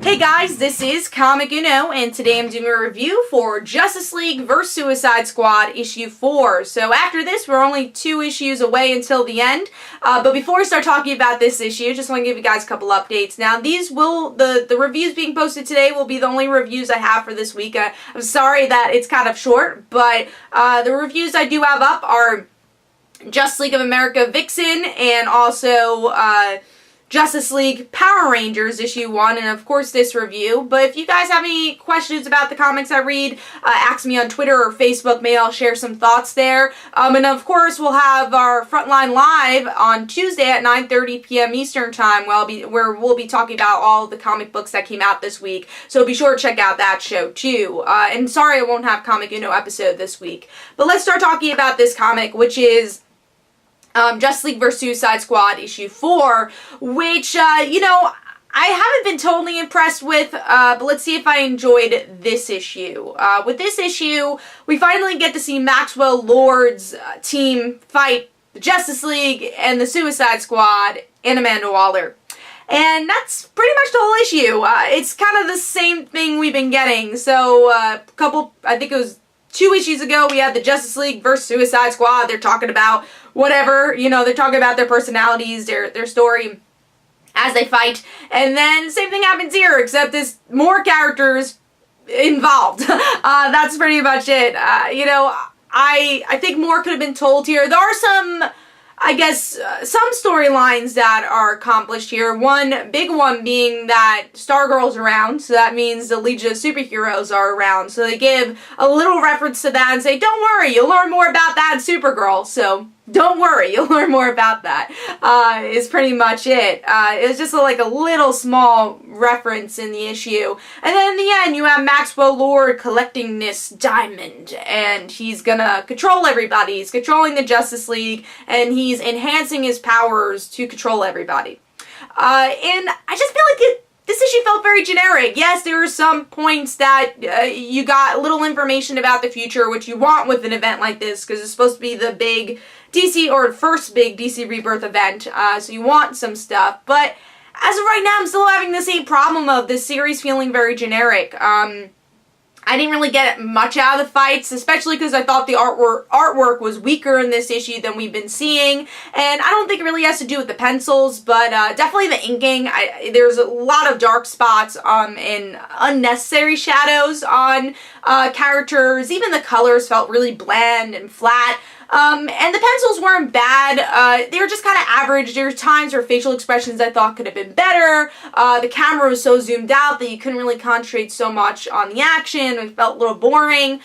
Hey guys, this is Comic Uno, and today I'm doing a review for Justice League vs. Suicide Squad issue 4. So after this, we're only 2 issues away until the end. But before we start talking about this issue, just want to give you guys a couple updates. Now, the reviews being posted today will be the only reviews I have for this week. I'm sorry that it's kind of short, but the reviews I do have up are Justice League of America Vixen and also Justice League Power Rangers issue 1, and of course this review. But if you guys have any questions about the comics I read, ask me on Twitter or Facebook. Maybe I'll share some thoughts there. And of course we'll have our Frontline Live on Tuesday at 9:30 p.m. Eastern Time, where we'll be talking about all the comic books that came out this week. So be sure to check out that show too. And sorry I won't have Comic Uno episode this week. But let's start talking about this comic, which is Justice League vs. Suicide Squad issue 4, which, I haven't been totally impressed with, but let's see if I enjoyed this issue. With this issue, we finally get to see Maxwell Lord's team fight the Justice League and the Suicide Squad and Amanda Waller. And that's pretty much the whole issue. It's kind of the same thing we've been getting. So, I think it was 2 issues ago, we had the Justice League vs. Suicide Squad. They're talking about whatever, they're talking about their personalities, their story as they fight. And then same thing happens here, except there's more characters involved. That's pretty much it. I think more could have been told here. There are some, some storylines that are accomplished here. One big one being that Stargirl's around, so that means the Legion of Superheroes are around. So they give a little reference to that and say, don't worry, you'll learn more about that in Supergirl. So don't worry, you'll learn more about that, is pretty much it. It's just like a little small reference in the issue. And then in the end, you have Maxwell Lord collecting this diamond, and he's gonna control everybody. He's controlling the Justice League, and he's enhancing his powers to control everybody. And I just feel like this issue felt very generic. Yes, there are some points that you got little information about the future, which you want with an event like this, because it's supposed to be the big DC, or first big DC Rebirth event, so you want some stuff. But as of right now, I'm still having the same problem of this series feeling very generic. I didn't really get much out of the fights, especially because I thought the artwork was weaker in this issue than we've been seeing. And I don't think it really has to do with the pencils, but definitely the inking. There's a lot of dark spots and unnecessary shadows on characters. Even the colors felt really bland and flat. And the pencils weren't bad. They were just kind of average. There were times where facial expressions I thought could have been better. The camera was so zoomed out that you couldn't really concentrate so much on the action. It felt a little boring.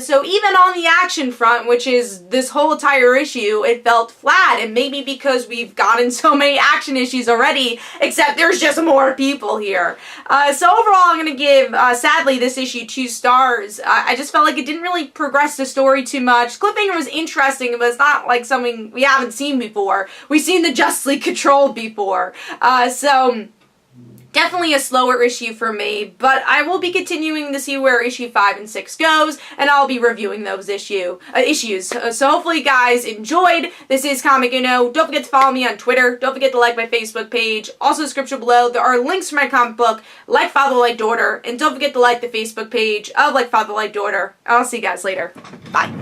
So even on the action front, which is this whole entire issue, it felt flat. And maybe because we've gotten so many action issues already, except there's just more people here. So overall, I'm going to give, sadly, this issue 2 stars. I just felt like it didn't really progress the story too much. Cliffhanger was interesting, but it's not like something we haven't seen before. We've seen the Justice League controlled before. So definitely a slower issue for me, but I will be continuing to see where issue 5 and 6 goes, and I'll be reviewing those issues. So hopefully you guys enjoyed. This is Comic Uno. Don't forget to follow me on Twitter. Don't forget to like my Facebook page. Also, description below, there are links for my comic book, Like Father, Like Daughter, and don't forget to like the Facebook page of Like Father, Like Daughter. I'll see you guys later. Bye.